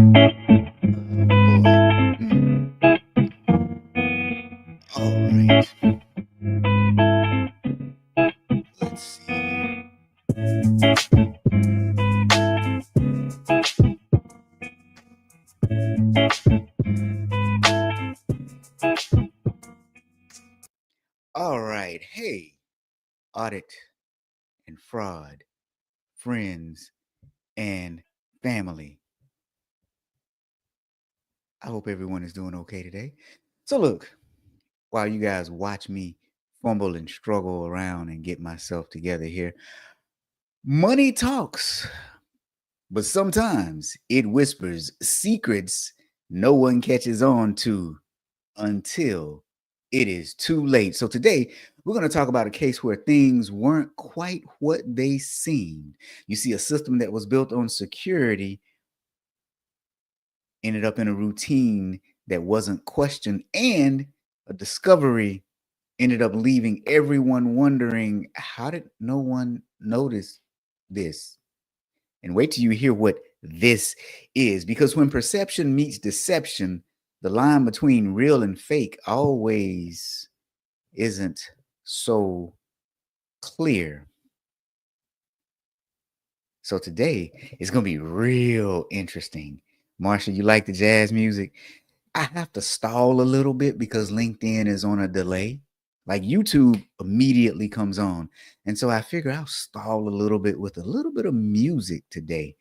All right. Let's see. All right. Hey, audit and fraud, friends and family. I hope everyone is doing okay today. So, look, while you guys watch me fumble and struggle around and get myself together here, money talks, but sometimes it whispers secrets no one catches on to until it is too late. So today, we're going to talk about a case where things weren't quite what they seemed. You see, a system that was built on security ended up in a routine that wasn't questioned, and a discovery ended up leaving everyone wondering, how did no one notice this? And wait till you hear what this is, because when perception meets deception, the line between real and fake always isn't so clear. So today it's going to be real interesting. Marsha, you like the jazz music? I have to stall a little bit because LinkedIn is on a delay. Like YouTube immediately comes on. And so I figure I'll stall a little bit with a little bit of music today.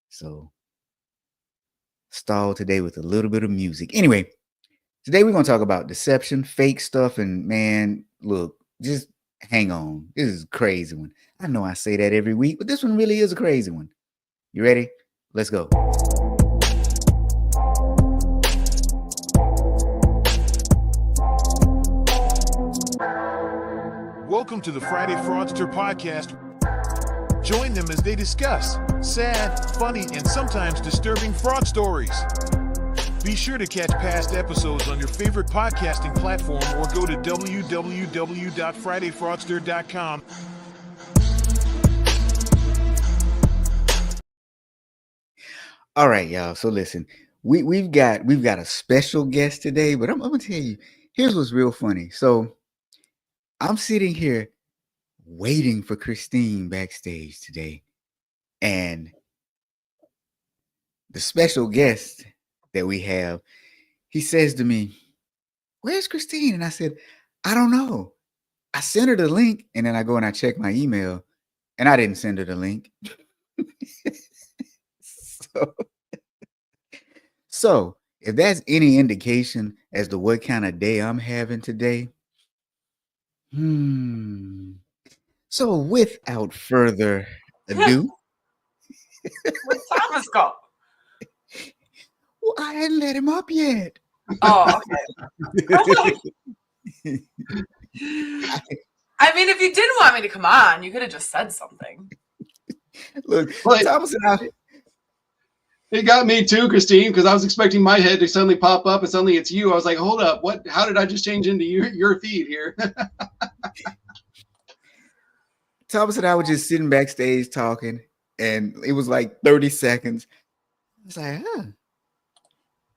So stall today with a little bit of music. Anyway, today we're going to talk about deception, fake stuff, and man, look, just hang on. This is a crazy one. I know I say that every week, but this one really is a crazy one. You ready? Let's go. Welcome to the Friday Fraudster podcast. Join them as they discuss sad, funny, and sometimes disturbing fraud stories. Be sure to catch past episodes on your favorite podcasting platform or go to www.fridayfraudster.com. All right, y'all. So listen, we've got a special guest today, but I'm gonna tell you, here's what's real funny. So I'm sitting here waiting for Christine backstage today, and the special guest that we have, he says to me, "Where's Christine?" And I said, "I don't know. I sent her the link," and then I go and I check my email, and I didn't send her the link. so, so if that's any indication as to what kind of day I'm having today, So without further ado, Where'd Thomas go? well, I hadn't let him up yet. Oh, okay. I mean, if you didn't want me to come on, you could have just said something. Look, Thomas and I. It got me too, Christine, because I was expecting my head to suddenly pop up and suddenly it's you. I was like, hold up, what? How did I just change into your feed here? Thomas and I were just sitting backstage talking, and it was like 30 seconds. I was like,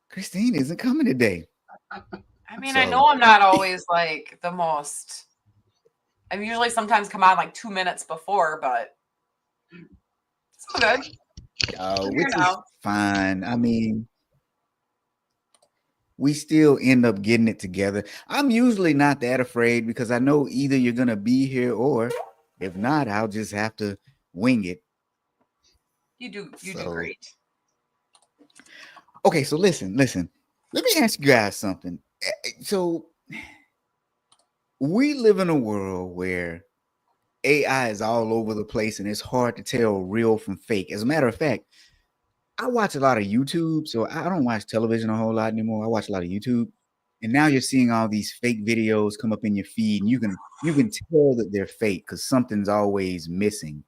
Christine isn't coming today. I mean, I know I'm not always like the most. I usually sometimes come on like 2 minutes before, but it's all good. Which is fine. I mean, we still end up getting it together. I'm usually not that afraid because I know either you're going to be here or if not, I'll just have to wing it. You do great. Okay, so listen. Let me ask you guys something. So we live in a world where AI is all over the place and it's hard to tell real from fake. As a matter of fact, I watch a lot of YouTube, so I don't watch television a whole lot anymore. I watch a lot of YouTube, and now you're seeing all these fake videos come up in your feed, and you can tell that they're fake because something's always missing.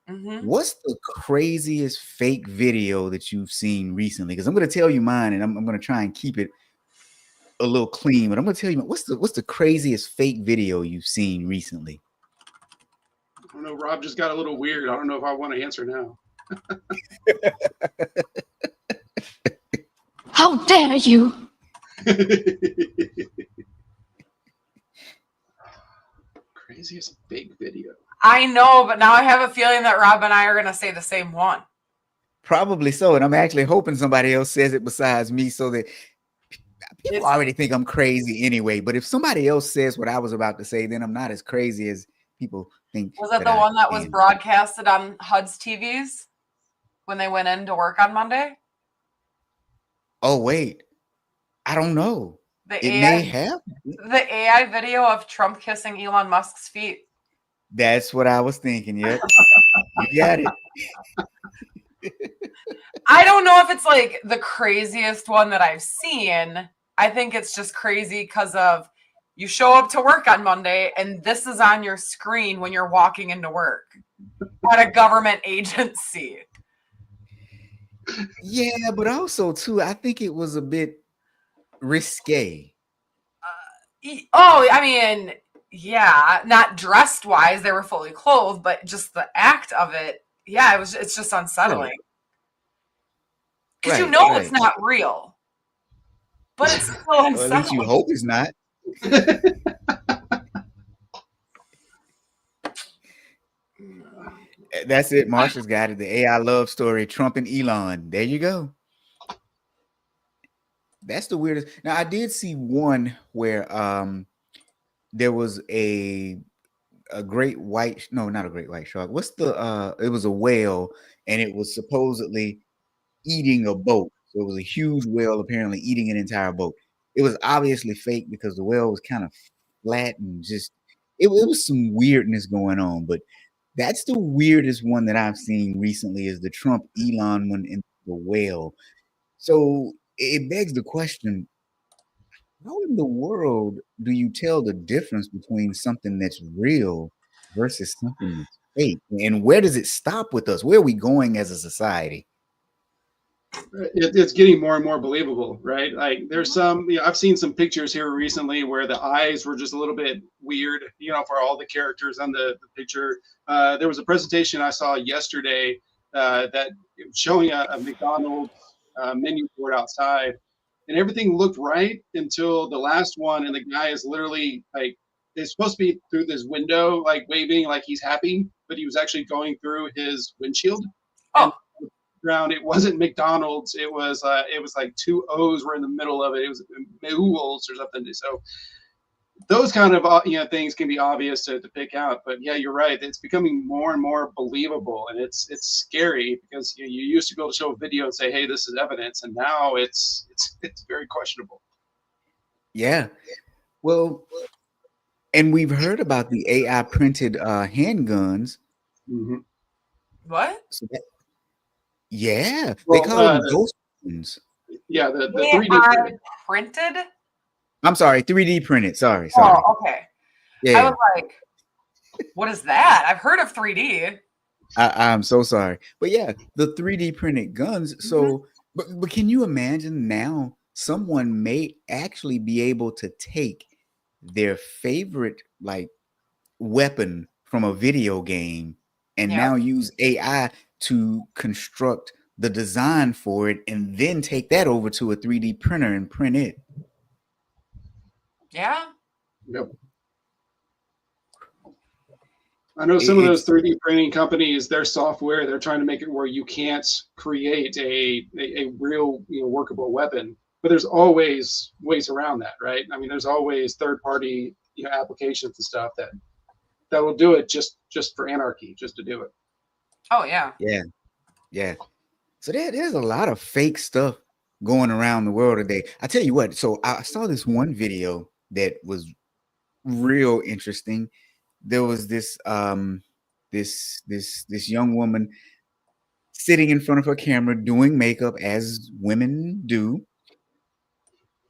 Mm-hmm. What's the craziest fake video that you've seen recently? Because I'm going to tell you mine, and I'm going to try and keep it a little clean. But I'm going to tell you what's the craziest fake video you've seen recently? I don't know. Rob just got a little weird. I don't know if I want to answer now. dare you? Craziest fake video. I know, but now I have a feeling that Rob and I are going to say the same one. Probably so, and I'm actually hoping somebody else says it besides me, so that people already think I'm crazy anyway. But if somebody else says what I was about to say, then I'm not as crazy as people think. Was it the one that was broadcasted on HUD's TVs when they went in to work on Monday? Oh, wait. I don't know. It may have. The AI video of Trump kissing Elon Musk's feet. That's what I was thinking. Yep. You got it. I don't know if it's like the craziest one that I've seen. I think it's just crazy because of you show up to work on Monday and this is on your screen when you're walking into work at a government agency. Yeah, but also too, I think it was a bit risque. I mean, yeah, not dressed wise, they were fully clothed, but just the act of it, yeah, it's just unsettling. Because you know it's not real. But it's still unsettling. Well, at least you hope it's not. That's it. Marsha's got it. The AI love story, Trump and Elon. There you go. That's the weirdest. Now, I did see one where there was a great white, no, not a great white shark. What's the it was a whale, and it was supposedly eating a boat. So it was a huge whale apparently eating an entire boat. It was obviously fake because the whale was kind of flat and just it was some weirdness going on. But that's the weirdest one that I've seen recently is the Trump Elon one in the whale. So it begs the question, how in the world do you tell the difference between something that's real versus something that's fake? And where does it stop with us? Where are we going as a society? It's getting more and more believable, right? Like there's some, I've seen some pictures here recently where the eyes were just a little bit weird, for all the characters on the picture. There was a presentation I saw yesterday that showing a McDonald's menu board outside, and everything looked right until the last one, and the guy is literally like, it's supposed to be through this window, like waving like he's happy, but he was actually going through his windshield. Oh. Ground, it wasn't McDonald's, it was like two O's were in the middle of it. It was Mools or something. So those kind of things can be obvious to pick out, but yeah, you're right, it's becoming more and more believable, and it's scary because you used to be able to show a video and say, hey, this is evidence, and now it's very questionable. Yeah, well, and we've heard about the AI printed handguns. Mm-hmm. What? So yeah, well, they call them ghost guns. Yeah, the 3D printed. I'm sorry, 3D printed. Sorry. Oh, okay. Yeah. I was like, what is that? I've heard of 3D. I'm so sorry. But yeah, the 3D printed guns. So, but can you imagine now someone may actually be able to take their favorite weapon from a video game and now use AI to construct the design for it and then take that over to a 3D printer and print it. Yeah. Yep. I know some of those 3D printing companies, their software, they're trying to make it where you can't create a real workable weapon, but there's always ways around that, right? I mean, there's always third-party applications and stuff that will do it just for anarchy, just to do it. Oh yeah. Yeah. So there's a lot of fake stuff going around the world today. I tell you what, so I saw this one video that was real interesting. There was this this young woman sitting in front of her camera doing makeup as women do,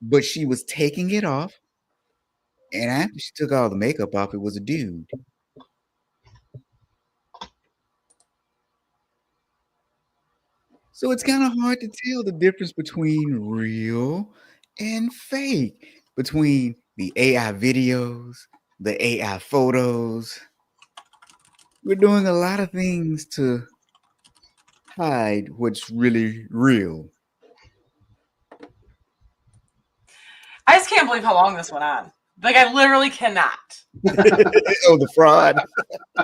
but she was taking it off, and after she took all the makeup off, it was a dude. So it's kind of hard to tell the difference between real and fake, between the AI videos, the AI photos. We're doing a lot of things to hide what's really real. I just can't believe how long this went on. Like, I literally cannot. Oh, the fraud.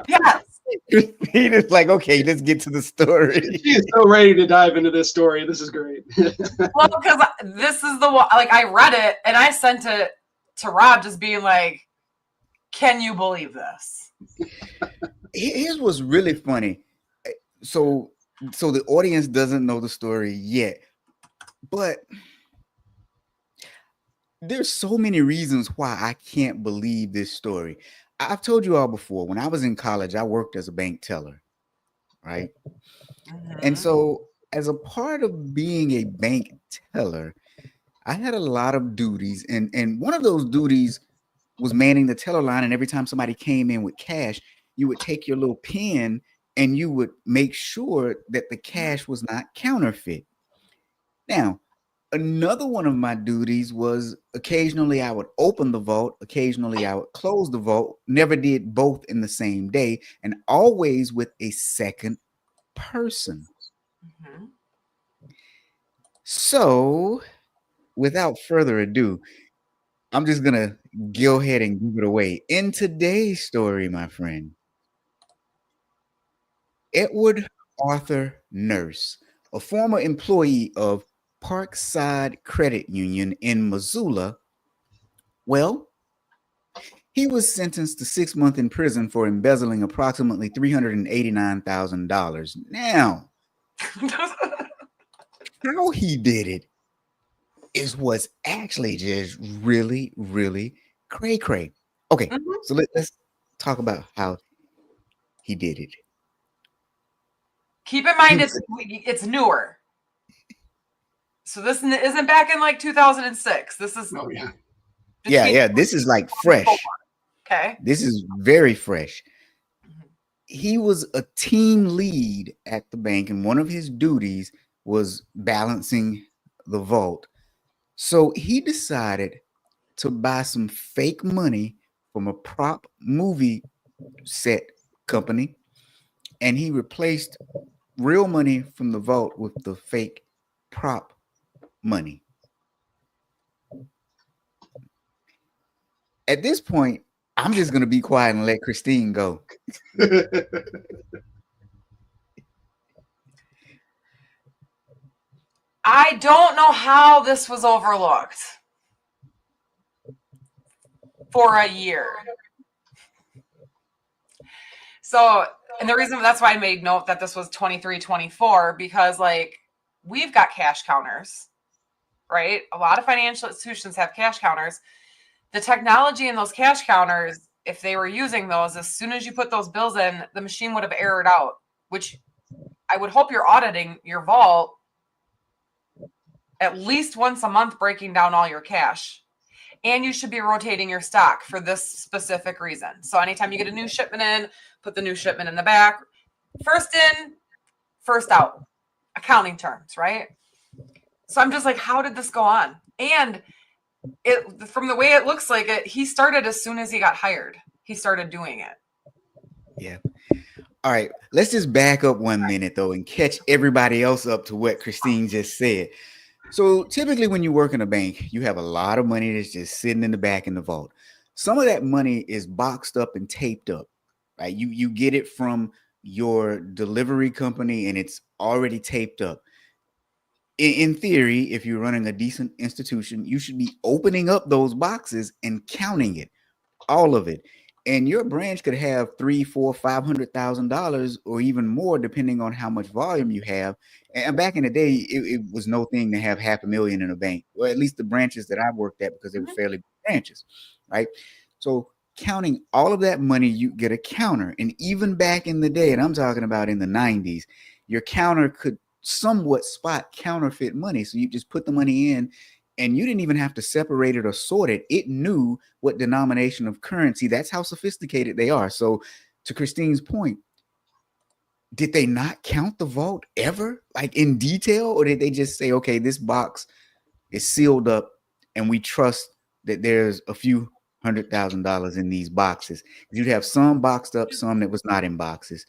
Yes. Christine is like, okay, let's get to the story. She is so ready to dive into this story. This is great. Well, because this is the one, like, I read it and I sent it to Rob just being like, can you believe this? Here's what's really funny. So the audience doesn't know the story yet, but there's so many reasons why I can't believe this story. I've told you all before, when I was in college, I worked as a bank teller, right? And so as a part of being a bank teller, I had a lot of duties, and one of those duties was manning the teller line. And every time somebody came in with cash, you would take your little pen and you would make sure that the cash was not counterfeit. Now, another one of my duties was occasionally I would open the vault, occasionally I would close the vault, never did both in the same day, and always with a second person. So, without further ado, I'm just going to go ahead and give it away. In today's story, my friend, Edward Arthur Nurse, a former employee of Parkside Credit Union in Missoula, well, he was sentenced to 6 months in prison for embezzling approximately $389,000. Now, how he did it is what's actually just really, really cray-cray. Okay, so let's talk about how he did it. Keep in mind, it's newer. So this isn't back in like 2006. This is yeah. This is like fresh. Okay, this is very fresh. He was a team lead at the bank, and one of his duties was balancing the vault. So he decided to buy some fake money from a prop movie set company, and he replaced real money from the vault with the fake prop money. At this point, I'm just going to be quiet and let Christine go. I don't know how this was overlooked for a year. So, and the reason that's why I made note that this was 23-24, because like we've got cash counters, right? A lot of financial institutions have cash counters. The technology in those cash counters, if they were using those, as soon as you put those bills in, the machine would have errored out, which I would hope you're auditing your vault at least once a month, breaking down all your cash. And you should be rotating your stock for this specific reason. So anytime you get a new shipment in, put the new shipment in the back. First in, first out. Accounting terms, right? So I'm just like, how did this go on? And from the way it looks like it, he started as soon as he got hired. He started doing it. Yeah. All right. Let's just back up 1 minute, though, and catch everybody else up to what Christine just said. So typically when you work in a bank, you have a lot of money that's just sitting in the back in the vault. Some of that money is boxed up and taped up, right? You get it from your delivery company and it's already taped up. In theory, if you're running a decent institution, you should be opening up those boxes and counting it, all of it. And your branch could have $300,000, $400,000, $500,000 or even more, depending on how much volume you have. And back in the day, it was no thing to have $500,000 in a bank, or at least the branches that I worked at, because they were fairly big branches, right? So counting all of that money, you get a counter. And even back in the day, and I'm talking about in the 90s, your counter could somewhat spot counterfeit money. So you just put the money in, and you didn't even have to separate it or sort it. It knew what denomination of currency. That's how sophisticated they are. So to Christine's point, did they not count the vault ever, like in detail? Or did they just say, okay, this box is sealed up and we trust that there's a few $100,000 in these boxes? You'd have some boxed up, some that was not in boxes.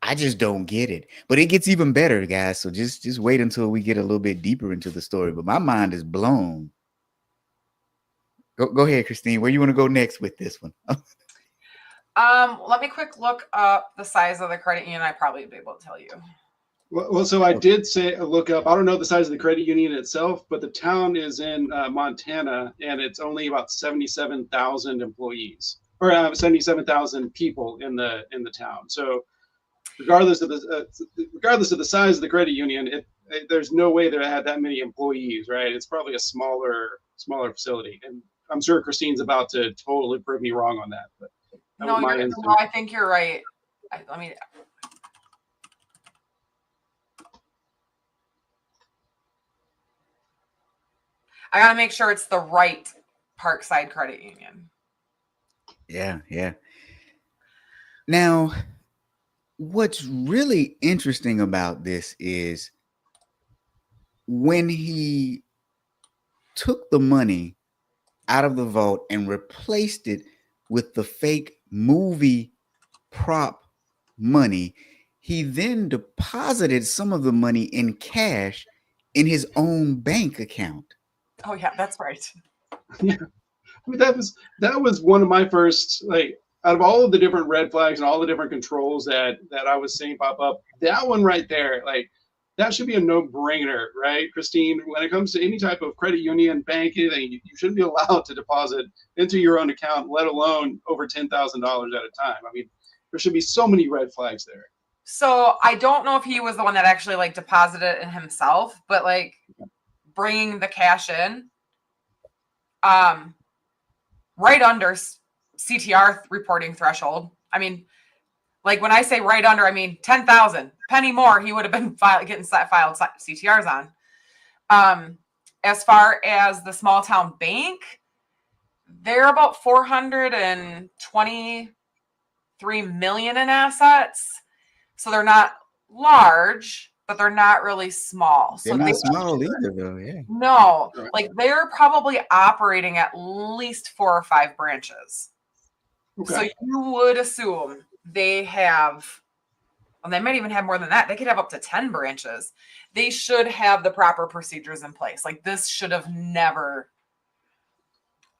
I I just don't get it. But it gets even better, guys. So just wait until we get a little bit deeper into the story. But my mind is blown. Go ahead, Christine. Where you want to go next with this one? Let me quick look up the size of the credit union. I probably be able to tell you. Well, so I did say look up. I don't know the size of the credit union itself, but the town is in Montana, and it's only about 77,000 employees, or 77,000 people in the town. So, regardless of the size of the credit union, there's no way that it had that many employees, right? It's probably a smaller facility, and I'm sure Christine's about to totally prove me wrong on that. But that No, was my instinct. I think you're right. Let me. I gotta make sure it's the right Parkside Credit Union. Yeah. Now, what's really interesting about this is when he took the money out of the vault and replaced it with the fake movie prop money, he then deposited some of the money in cash in his own bank account. Oh yeah, that's right. Yeah, I mean, that was one of my first, like, out of all of the different red flags and all the different controls that I was seeing pop up, that one right there, like, that should be a no-brainer, right, Christine? When it comes to any type of credit union, bank, anything, you shouldn't be allowed to deposit into your own account, let alone over $10,000 at a time. I mean, there should be so many red flags there. So I don't know if he was the one that actually like deposited it in himself, but like bringing the cash in, right under CTR reporting threshold. I mean, like when I say right under, I mean 10,000. Penny more, he would have been getting filed CTRs on. As far as the small town bank, they're about 423 million in assets. So they're not large, but they're not really small. They're not small either, though. Yeah. No, like they're probably operating at least 4 or 5 branches. Okay. So you would assume they have, well, they might even have more than that. They could have up to 10 branches. They should have the proper procedures in place. Like this should have never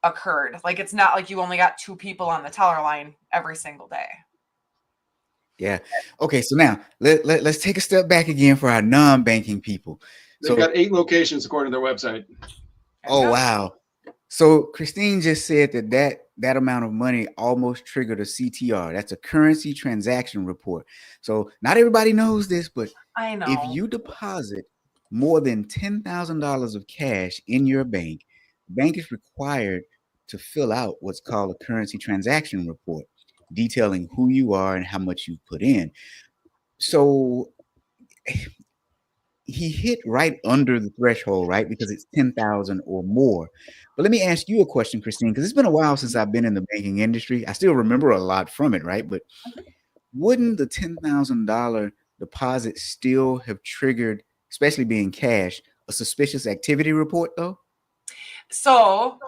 occurred. Like it's not like you only got 2 people on the teller line every single day. Yeah. Okay. So now let's take a step back again for our non-banking people. They've got 8 locations according to their website. Oh, wow. So Christine just said that amount of money almost triggered a CTR. That's a currency transaction report. So not everybody knows this, but I know if you deposit more than $10,000 of cash in your bank, the bank is required to fill out what's called a currency transaction report, detailing who you are and how much you've put in. So he hit right under the threshold, right? Because it's 10,000 or more. But let me ask you a question, Christine, because it's been a while since I've been in the banking industry. I still remember a lot from it, right? But wouldn't the $10,000 deposit still have triggered, especially being cash, a suspicious activity report though? So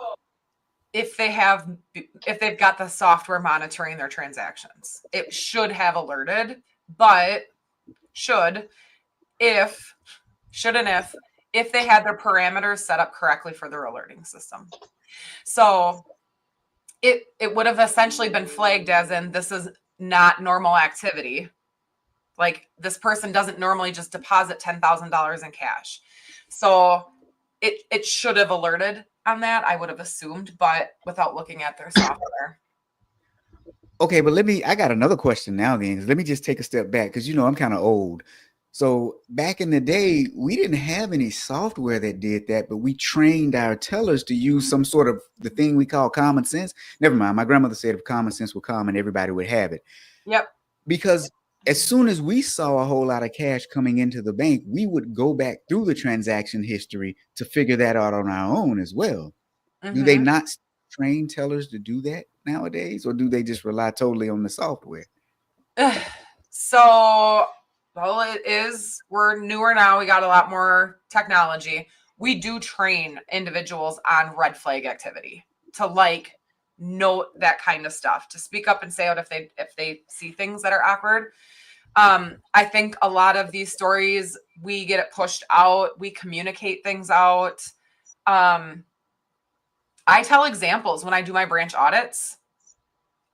if they've got the software monitoring their transactions, it should have alerted, but if they had their parameters set up correctly for their alerting system. So it would have essentially been flagged as in this is not normal activity. Like this person doesn't normally just deposit $10,000 in cash. So it should have alerted on that, I would have assumed, but without looking at their software. Okay, but I got another question now then. Let me just take a step back because I'm kind of old. So back in the day, we didn't have any software that did that, but we trained our tellers to use some sort of the thing we call common sense. Never mind. My grandmother said if common sense were common, everybody would have it. Yep. Because as soon as we saw a whole lot of cash coming into the bank, we would go back through the transaction history to figure that out on our own as well. Mm-hmm. Do they not train tellers to do that nowadays, or do they just rely totally on the software? So, well, it is. We're newer now. We got a lot more technology. We do train individuals on red flag activity to note that kind of stuff, to speak up and say out if they see things that are awkward. I think a lot of these stories, we get it pushed out, we communicate things out. I tell examples when I do my branch audits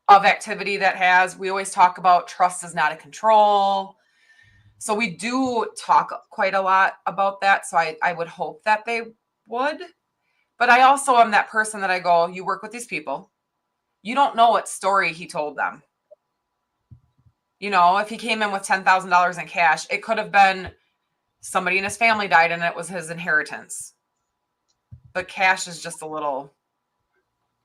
of activity that we always talk about trust is not a control. So we do talk quite a lot about that. So I would hope that they would. But I also am that person that I go, you work with these people. You don't know what story he told them. You know, if he came in with $10,000 in cash, it could have been somebody in his family died and it was his inheritance. But cash is just a little.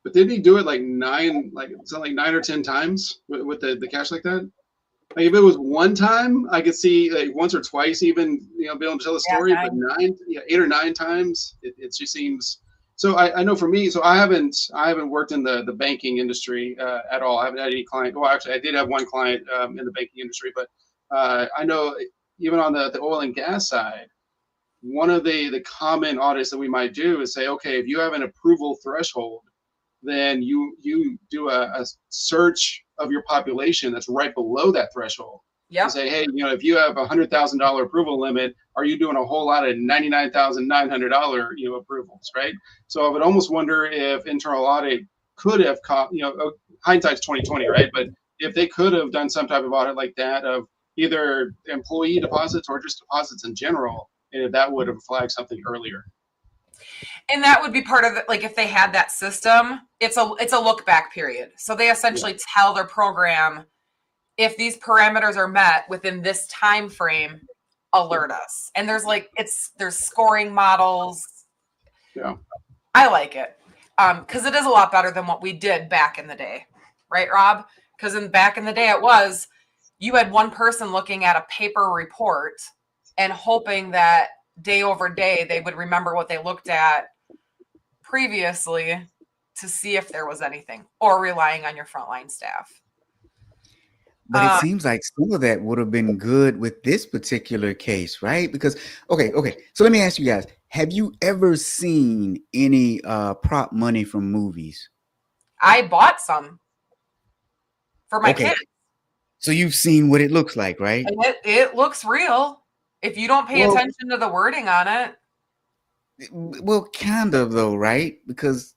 But did he do it like 9 or 10 times with the cash like that? Like if it was one time, I could see like once or twice even, you know, being able to tell the story. Yeah, but 8 or 9 times, it just seems. So I know for me, so I haven't worked in the banking industry at all. I haven't had any client. Well, actually, I did have one client in the banking industry, but I know even on the oil and gas side, one of the common audits that we might do is say, okay, if you have an approval threshold, then you do a search of your population that's right below that threshold. Yeah. And say, hey, you know, if you have $100,000 approval limit, are you doing a whole lot of $99,900 approvals, right? So I would almost wonder if internal audit could have caught, hindsight's 2020, right? But if they could have done some type of audit like that of either employee deposits or just deposits in general, and if that would have flagged something earlier. And that would be part of it. Like if they had that system, it's a look back period. So they essentially tell their program, if these parameters are met within this time frame, alert us. And there's scoring models. Yeah. I like it. Because it is a lot better than what we did back in the day. Right, Rob? Because back in the day you had one person looking at a paper report and hoping that day over day they would remember what they looked at previously to see if there was anything, or relying on your frontline staff. But it seems like some of that would have been good with this particular case, right? Because okay. So let me ask you guys: have you ever seen any prop money from movies? I bought some for my kids. So you've seen what it looks like, right? And it looks real if you don't pay attention to the wording on it. Well, kind of though, right? Because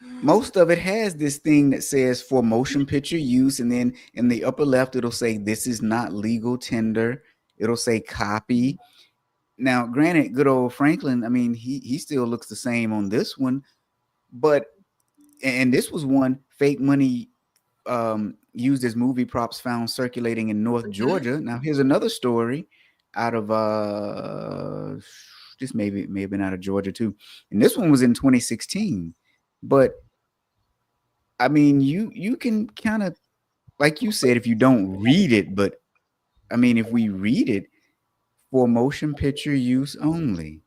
most of it has this thing that says for motion picture use, and then in the upper left it'll say this is not legal tender. It'll say copy. Now, granted, good old Franklin, I mean, he still looks the same on this one, but and this was one fake money used as movie props found circulating in North Georgia. Now, here's another story out of this may have been out of Georgia too, and this one was in 2016. But I mean, you can kind of, like you said, if you don't read it, but I mean, if we read it, for motion picture use only,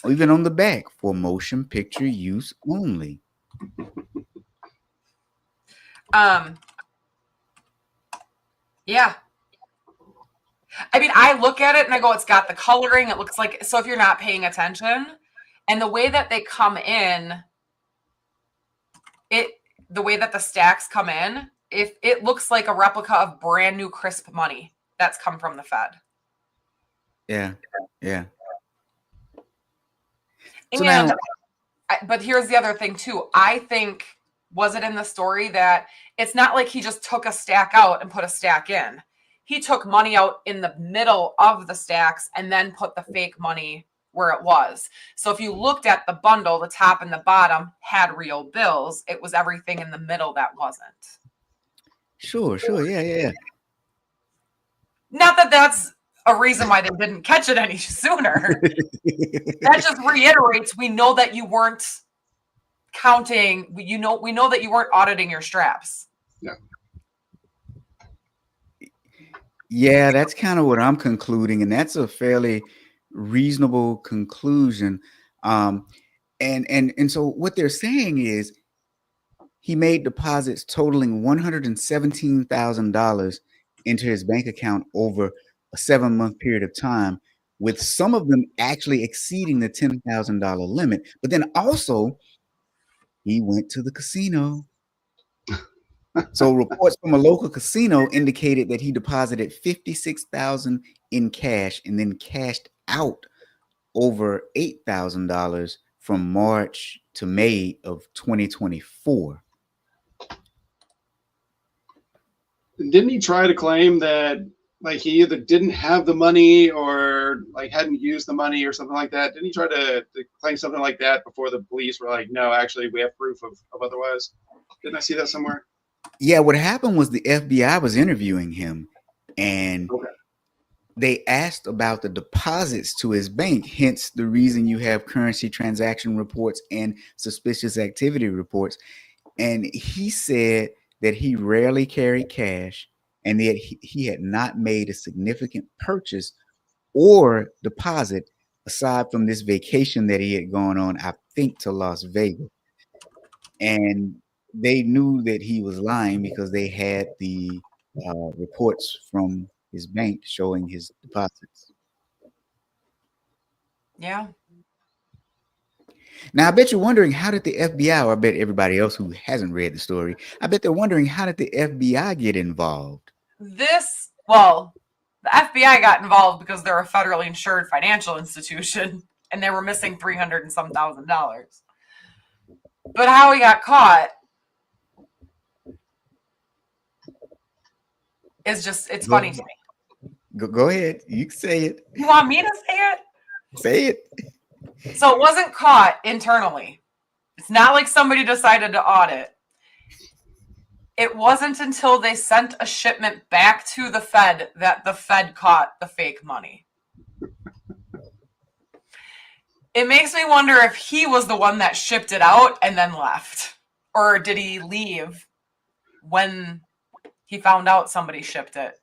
or even on the back, for motion picture use only. Yeah. I mean, I look at it and I go, it's got the coloring. It looks like, so if you're not paying attention, and the way that they come in, the way that the stacks come in, if it looks like a replica of brand new crisp money that's come from the Fed. Yeah. So and but here's the other thing too. I think, was it in the story that it's not like he just took a stack out and put a stack in? He took money out in the middle of the stacks and then put the fake money where it was. So if you looked at the bundle, the top and the bottom had real bills. It was everything in the middle that wasn't. Sure. Yeah. Not that that's a reason why they didn't catch it any sooner. That just reiterates, we know that you weren't counting, we know that you weren't auditing your straps. Yeah, that's kind of what I'm concluding, and that's a fairly reasonable conclusion. And so what they're saying is he made deposits totaling $117,000 into his bank account over a 7-month period of time, with some of them actually exceeding the $10,000 limit. But then also he went to the casino. So reports from a local casino indicated that he deposited 56,000 in cash and then cashed out over $8,000 from March to May of 2024. Didn't he try to claim that like he either didn't have the money or like hadn't used the money or something like that? Didn't he try to claim something like that before the police were like, no, actually we have proof of otherwise? Didn't I see that somewhere? Yeah, what happened was the FBI was interviewing him and Okay. they asked about the deposits to his bank, hence the reason you have currency transaction reports and suspicious activity reports. And he said that he rarely carried cash and that he had not made a significant purchase or deposit aside from this vacation that he had gone on, I think, to Las Vegas. And they knew that he was lying because they had the reports from his bank showing his deposits. Yeah. Now, I bet you're wondering, how did the FBI, or I bet everybody else who hasn't read the story, I bet they're wondering, how did the FBI get involved? Well, the FBI got involved because they're a federally insured financial institution and they were missing $300 and some thousand. But how he got caught is just, it's funny to me. Go ahead. You can say it. You want me to say it? Say it. So it wasn't caught internally. It's not like somebody decided to audit. It wasn't until they sent a shipment back to the Fed that the Fed caught the fake money. It makes me wonder if he was the one that shipped it out and then left. Or did he leave when he found out somebody shipped it?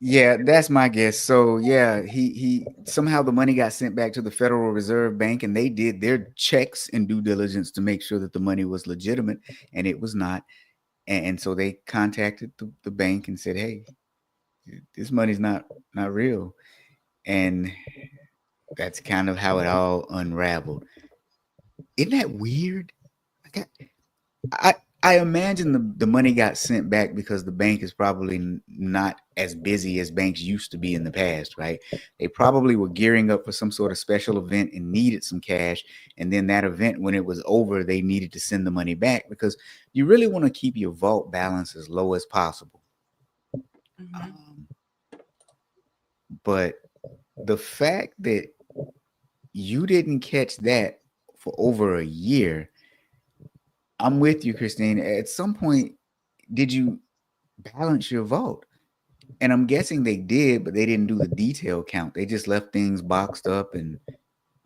Yeah, that's my guess. So yeah, he somehow the money got sent back to the Federal Reserve Bank and they did their checks and due diligence to make sure that the money was legitimate, and it was not. And so they contacted the bank and said, hey, this money's not real. And that's kind of how it all unraveled. Isn't that weird? I imagine the money got sent back because the bank is probably not as busy as banks used to be in the past, right? They probably were gearing up for some sort of special event and needed some cash. And then that event, when it was over, they needed to send the money back because you really want to keep your vault balance as low as possible. Mm-hmm. But the fact that you didn't catch that for over a year, I'm with you, Christine. At some point, did you balance your vote? And I'm guessing they did, but they didn't do the detail count. They just left things boxed up and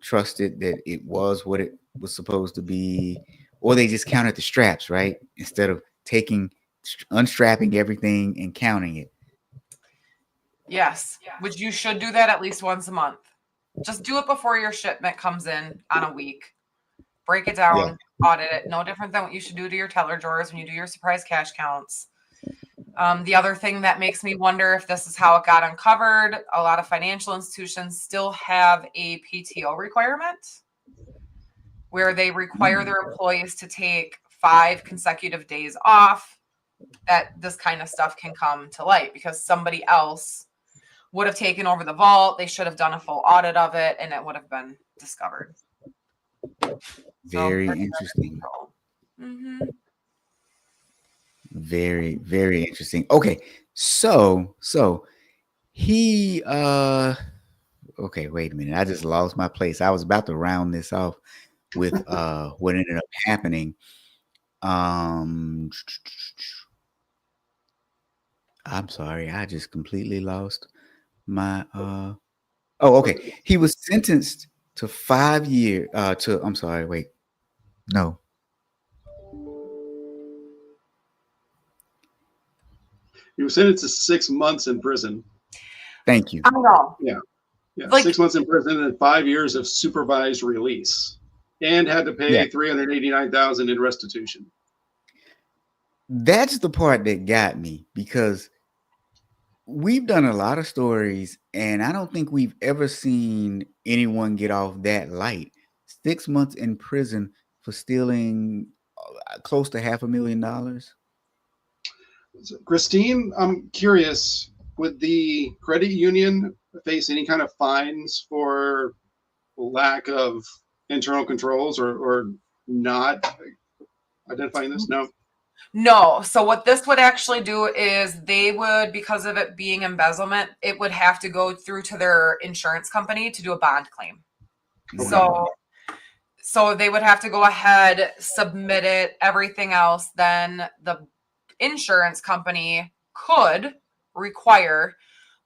trusted that it was what it was supposed to be, or they just counted the straps, right? Instead of unstrapping everything and counting it. Yes, which you should do that at least once a month. Just do it before your shipment comes in on a week. Break it down, audit it. No different than what you should do to your teller drawers when you do your surprise cash counts. The other thing that makes me wonder if this is how it got uncovered, a lot of financial institutions still have a PTO requirement where they require their employees to take 5 consecutive days off, that this kind of stuff can come to light because somebody else would have taken over the vault. They should have done a full audit of it and it would have been discovered. Very interesting. Mm-hmm. Very, very interesting. Okay, so he okay, wait a minute. I just lost my place. I was about to round this off with what ended up happening. I'm sorry, I just completely lost my oh, okay. He was sentenced to 5 years I'm sorry, wait. No. He was sentenced to 6 months in prison. Thank you. I don't know. Yeah. Like, 6 months in prison and 5 years of supervised release, and had to pay $389,000 in restitution. That's the part that got me, because we've done a lot of stories and I don't think we've ever seen anyone get off that light. 6 months in prison for stealing close to $500,000. So, Christine, I'm curious, would the credit union face any kind of fines for lack of internal controls or not identifying this? No. No. So what this would actually do is they would, because of it being embezzlement, it would have to go through to their insurance company to do a bond claim. Okay. So they would have to go ahead, submit it, everything else. Then the insurance company could require,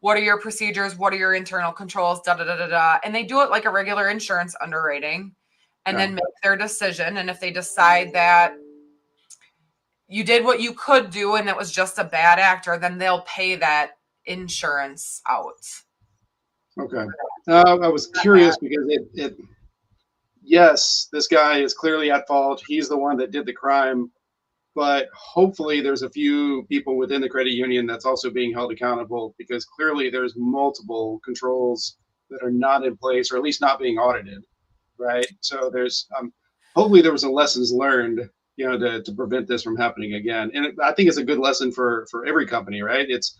what are your procedures? What are your internal controls? Da da da da da. And they do it like a regular insurance underwriting, and then make their decision. And if they decide that you did what you could do and it was just a bad actor, then they'll pay that insurance out. Okay. I was curious because yes, this guy is clearly at fault. He's the one that did the crime, but hopefully there's a few people within the credit union that's also being held accountable, because clearly there's multiple controls that are not in place, or at least not being audited, right? So there's hopefully there was a lessons learned, to prevent this from happening again. And I think it's a good lesson for every company, right? It's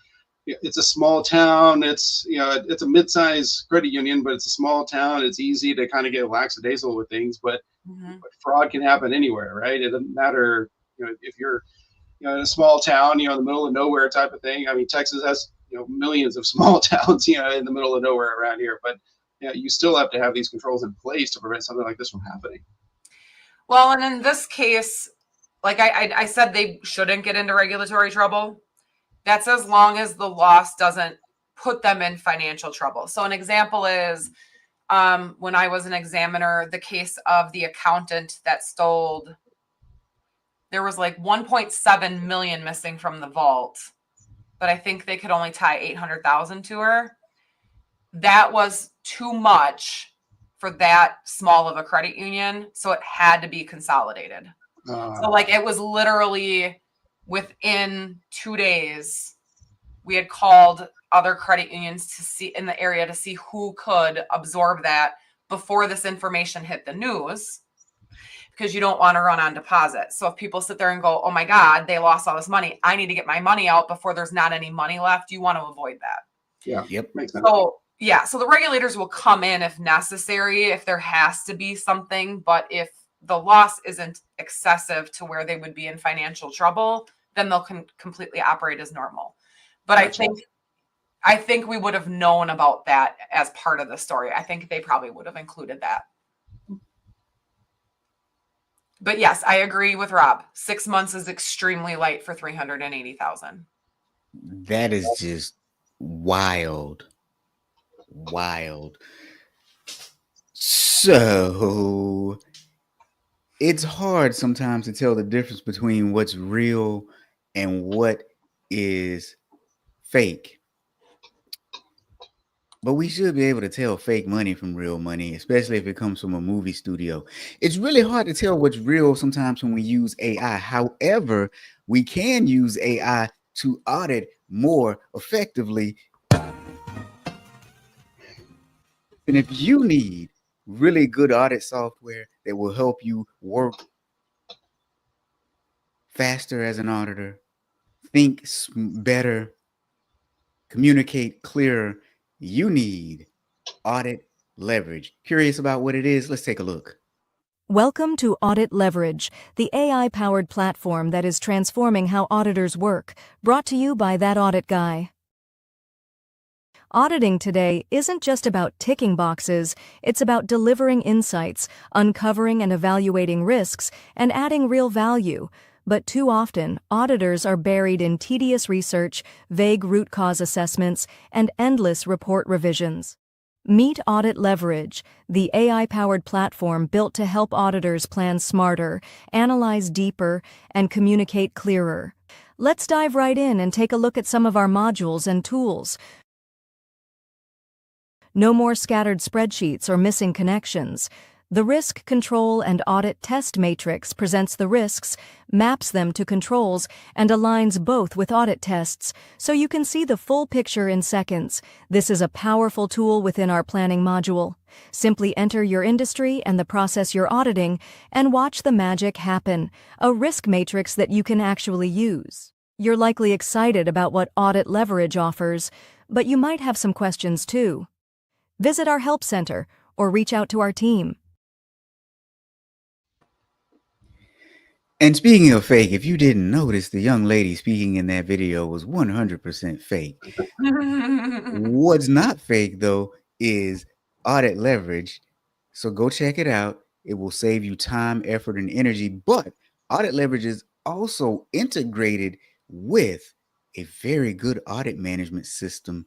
a small town. It's it's a mid-sized credit union, but it's a small town. It's easy to kind of get lackadaisical with things, but fraud can happen anywhere, right? It doesn't matter, if you're in a small town, in the middle of nowhere type of thing. I mean, Texas has millions of small towns, in the middle of nowhere around here, but you still have to have these controls in place to prevent something like this from happening. Well, and in this case, like I said, they shouldn't get into regulatory trouble. That's as long as the loss doesn't put them in financial trouble. So an example is when I was an examiner, the case of the accountant that stole, there was like 1.7 million missing from the vault, but I think they could only tie 800,000 to her. That was too much for that small of a credit union, so it had to be consolidated. So like it was literally within 2 days, we had called other credit unions to see in the area to see who could absorb that before this information hit the news, because you don't want to run on deposit. So if people sit there and go, oh my God, they lost all this money, I need to get my money out before there's not any money left, you want to avoid that. Yeah. Yep. Makes sense. So yeah, so the regulators will come in if necessary, if there has to be something, but if the loss isn't excessive to where they would be in financial trouble, then they'll completely operate as normal. But gotcha. I think we would have known about that as part of the story. I think they probably would have included that. But yes, I agree with Rob. 6 months is extremely light for 380,000. That is just wild. Wild. So it's hard sometimes to tell the difference between what's real and what is fake. But we should be able to tell fake money from real money, especially if it comes from a movie studio. It's really hard to tell what's real sometimes when we use AI. However, we can use AI to audit more effectively. And if you need really good audit software that will help you work faster as an auditor, think better, communicate clearer, you need Audit Leverage. Curious about what it is? Let's take a look. Welcome to Audit Leverage, the AI-powered platform that is transforming how auditors work, brought to you by That Audit Guy. Auditing today isn't just about ticking boxes, it's about delivering insights, uncovering and evaluating risks, and adding real value. But too often, auditors are buried in tedious research, vague root cause assessments, and endless report revisions. Meet Audit Leverage, the AI-powered platform built to help auditors plan smarter, analyze deeper, and communicate clearer. Let's dive right in and take a look at some of our modules and tools. No more scattered spreadsheets or missing connections. The Risk Control and Audit Test Matrix presents the risks, maps them to controls, and aligns both with audit tests, so you can see the full picture in seconds. This is a powerful tool within our planning module. Simply enter your industry and the process you're auditing, and watch the magic happen, a risk matrix that you can actually use. You're likely excited about what Audit Leverage offers, but you might have some questions too. Visit our Help Center or reach out to our team. And speaking of fake, if you didn't notice, the young lady speaking in that video was 100% fake. What's not fake, though, is Audit Leverage. So go check it out. It will save you time, effort, and energy. But Audit Leverage is also integrated with a very good audit management system.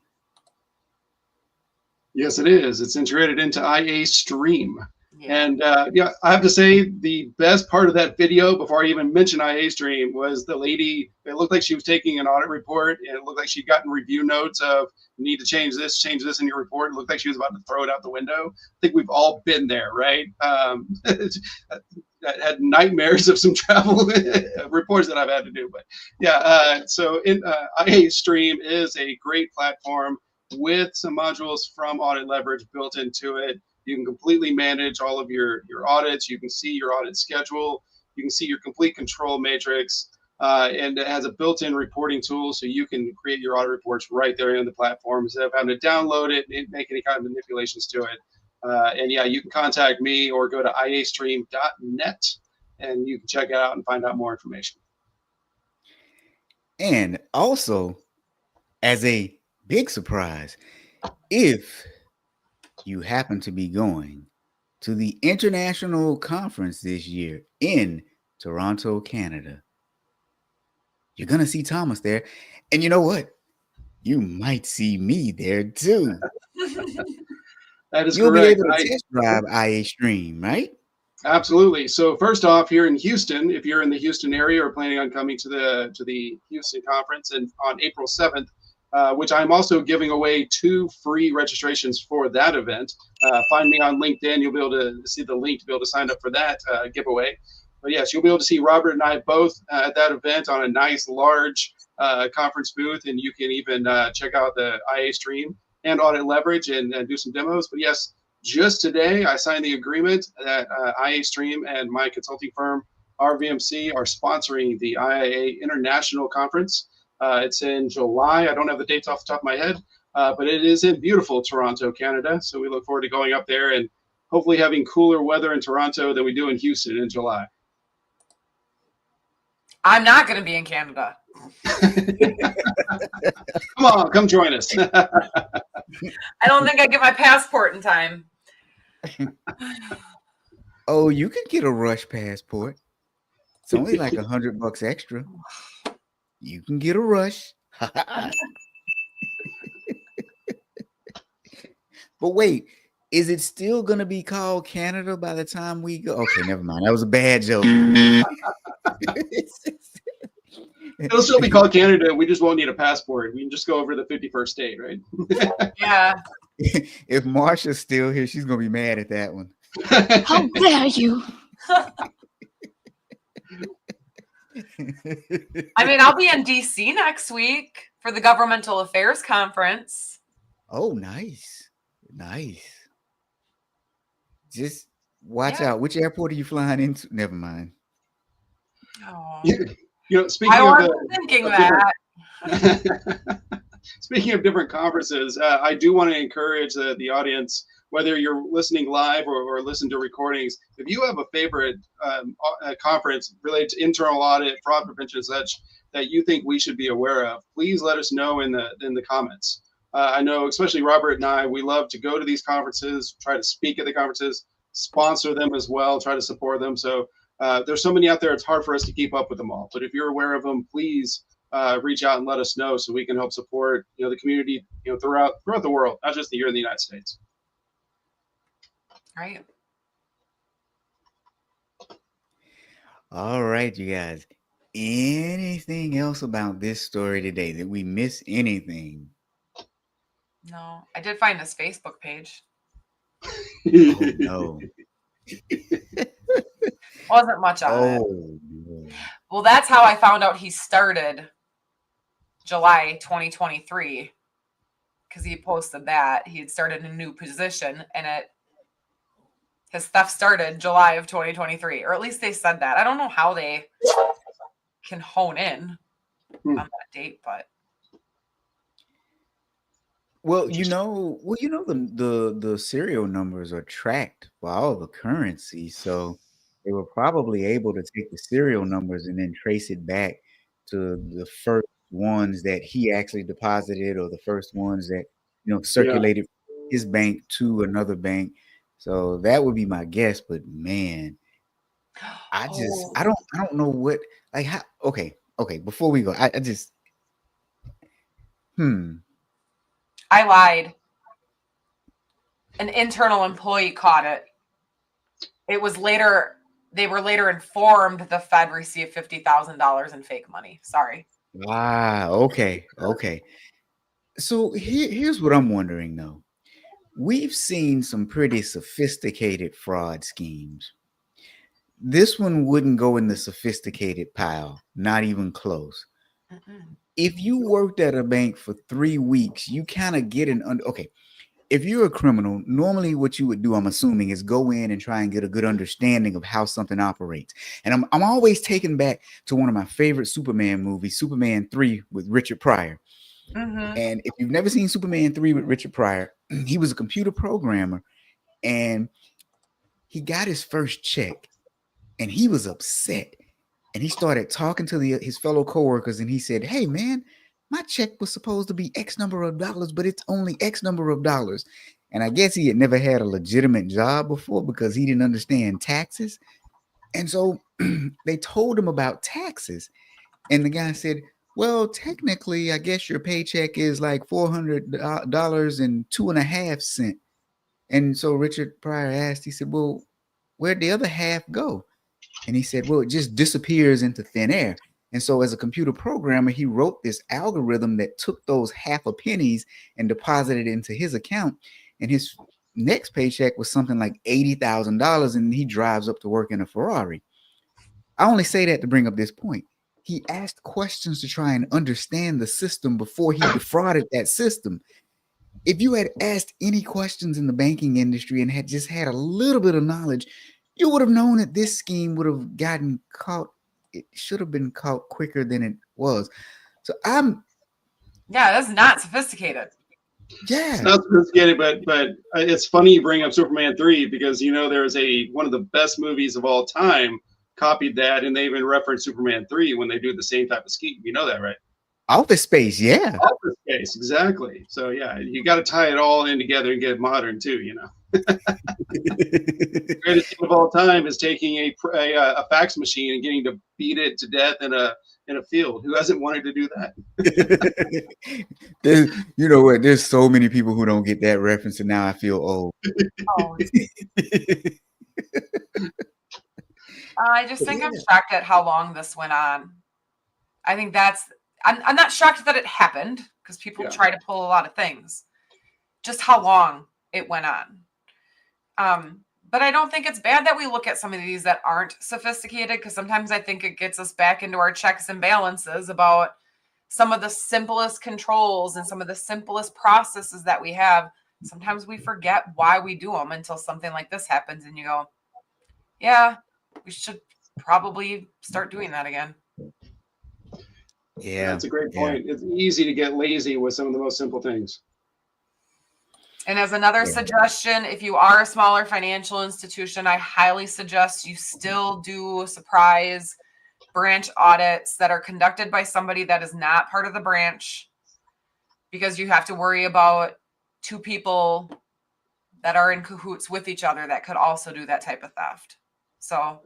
Yes, it is. It's integrated into IA Stream. And yeah, I have to say the best part of that video, before I even mention IA Stream, was the lady. It looked like she was taking an audit report, and it looked like she'd gotten review notes of you need to change this in your report. It looked like she was about to throw it out the window. I think we've all been there, right? I had nightmares of some travel reports that I've had to do, but yeah. So IA Stream is a great platform with some modules from Audit Leverage built into it. You can completely manage all of your audits. You can see your audit schedule. You can see your complete control matrix. And it has a built-in reporting tool, so you can create your audit reports right there in the platform instead of having to download it and make any kind of manipulations to it. And yeah, you can contact me or go to iastream.net, and you can check it out and find out more information. And also, as a big surprise, if you happen to be going to the international conference this year in Toronto, Canada, you're going to see Thomas there. And you know what? You might see me there too. That is You'll correct. be able to test drive IA Stream, right? Absolutely. So first off, here in Houston, if you're in the Houston area or planning on coming to the Houston conference and on April 7th, which I'm also giving away 2 free registrations for that event. Find me on LinkedIn. You'll be able to see the link to be able to sign up for that giveaway. But yes, you'll be able to see Robert and I both at that event on a nice large conference booth, and you can even check out the IA Stream and Audit Leverage and do some demos. But yes, just today I signed the agreement that IA Stream and my consulting firm RVMC are sponsoring the IIA International Conference. It's in July. I don't have the dates off the top of my head, but it is in beautiful Toronto, Canada. So we look forward to going up there and hopefully having cooler weather in Toronto than we do in Houston in July. I'm not going to be in Canada. Come on, come join us. I don't think I get my passport in time. Oh, you can get a rush passport. It's only like $100 extra. You can get a rush. But wait, is it still going to be called Canada by the time we go? Okay, never mind. That was a bad joke. It'll still be called Canada. We just won't need a passport. We can just go over the 51st state, right? Yeah. If Marsha's still here, she's going to be mad at that one. How dare you? I mean, I'll be in DC next week for the Governmental Affairs Conference. Oh, nice. Nice. Just watch out. Which airport are you flying into? Never mind. Oh. You know, speaking I of wasn't thinking that. speaking of different conferences, I do want to encourage the audience, whether you're listening live or listen to recordings, if you have a favorite conference related to internal audit, fraud prevention, and such that you think we should be aware of, please let us know in the comments. I know, especially Robert and I, we love to go to these conferences, try to speak at the conferences, sponsor them as well, try to support them. So there's so many out there, it's hard for us to keep up with them all. But if you're aware of them, please reach out and let us know so we can help support the community throughout the world, not just here in the United States. Right. All right, you guys. Anything else about this story today? Did we miss anything? No, I did find his Facebook page. Oh, no. Wasn't much on it. Oh, no. Well, that's how I found out he started July 2023, because he posted that he had started a new position, and his theft started July of 2023, or at least they said that. I don't know how they can hone in on that date, but the serial numbers are tracked by all the currency, so they were probably able to take the serial numbers and then trace it back to the first ones that he actually deposited, or the first ones that circulated his bank to another bank. So that would be my guess. But man, I don't know what, like, how. Okay, before we go, I just I lied. An internal employee caught it. It was later. They were later informed the Fed received $50,000 in fake money. Sorry. Okay. So here's what I'm wondering though. We've seen some pretty sophisticated fraud schemes. This one wouldn't go in the sophisticated pile, not even close. If you worked at a bank for 3 weeks, you kind of get okay. If you're a criminal, normally what you would do, I'm assuming, is go in and try and get a good understanding of how something operates. And I'm always taken back to one of my favorite Superman movies, Superman 3 with Richard Pryor. And if you've never seen Superman 3 with Richard Pryor, he was a computer programmer, and he got his first check, and he was upset. And he started talking to his fellow coworkers, and he said, "Hey, man, my check was supposed to be X number of dollars, but it's only X number of dollars." And I guess he had never had a legitimate job before because he didn't understand taxes. And so they told him about taxes. And the guy said, "Well, technically, I guess your paycheck is like $400 and 2.5 cents." And so Richard Pryor asked, he said, "Well, where'd the other half go?" And he said, "Well, it just disappears into thin air." And so as a computer programmer, he wrote this algorithm that took those half a pennies and deposited it into his account. And his next paycheck was something like $80,000, and he drives up to work in a Ferrari. I only say that to bring up this point. He asked questions to try and understand the system before he defrauded that system. If you had asked any questions in the banking industry and had just had a little bit of knowledge, you would have known that this scheme would have gotten caught. It should have been caught quicker than it was. So that's not sophisticated. It's not sophisticated, but it's funny you bring up Superman 3 because there's one of the best movies of all time copied that, and they even reference Superman 3 when they do the same type of scheme. You know that, right? Office Space, yeah. Office Space, exactly. So yeah, you got to tie it all in together and get it modern too. The greatest thing of all time is taking a fax machine and getting to beat it to death in a field. Who hasn't wanted to do that? You know what? There's so many people who don't get that reference, and now I feel old. I just think I'm shocked at how long this went on. I think I'm not shocked that it happened because people try to pull a lot of things. Just how long it went on. But I don't think it's bad that we look at some of these that aren't sophisticated, because sometimes I think it gets us back into our checks and balances about some of the simplest controls and some of the simplest processes that we have. Sometimes we forget why we do them until something like this happens and you go, yeah, we should probably start doing that again. Yeah, that's a great point. It's easy to get lazy with some of the most simple things. And as another suggestion, if you are a smaller financial institution, I highly suggest you still do surprise branch audits that are conducted by somebody that is not part of the branch, because you have to worry about two people that are in cahoots with each other that could also do that type of theft. So.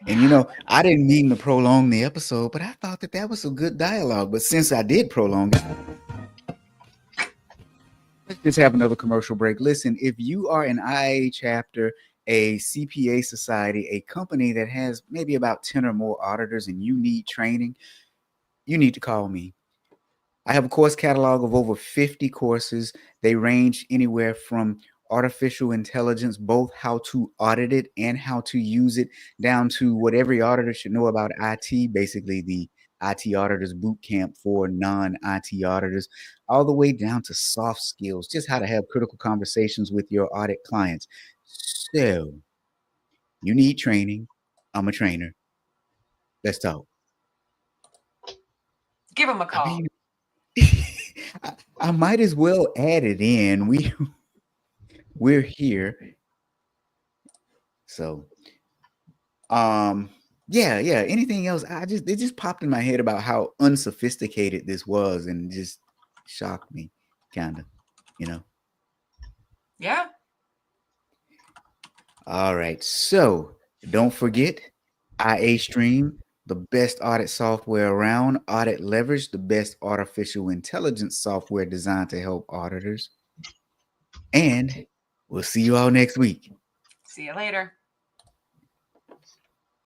And I didn't mean to prolong the episode, but I thought that was a good dialogue. But since I did prolong it, let's just have another commercial break. Listen, if you are an IA chapter, a CPA society, a company that has maybe about 10 or more auditors, and you need training, you need to call me. I have a course catalog of over 50 courses. They range anywhere from artificial intelligence, both how to audit it and how to use it, down to what every auditor should know about IT, basically the IT auditors boot camp for non-IT auditors, all the way down to soft skills, just how to have critical conversations with your audit clients. So you need training. I'm a trainer. Let's talk. Give him a call. I mean, I might as well add it in. We're here. So yeah. Anything else? It just popped in my head about how unsophisticated this was and just shocked me, kind of, you know. Yeah. All right. So don't forget IA Stream, the best audit software around, Audit Leverage, the best artificial intelligence software designed to help auditors. And we'll see you all next week. See you later.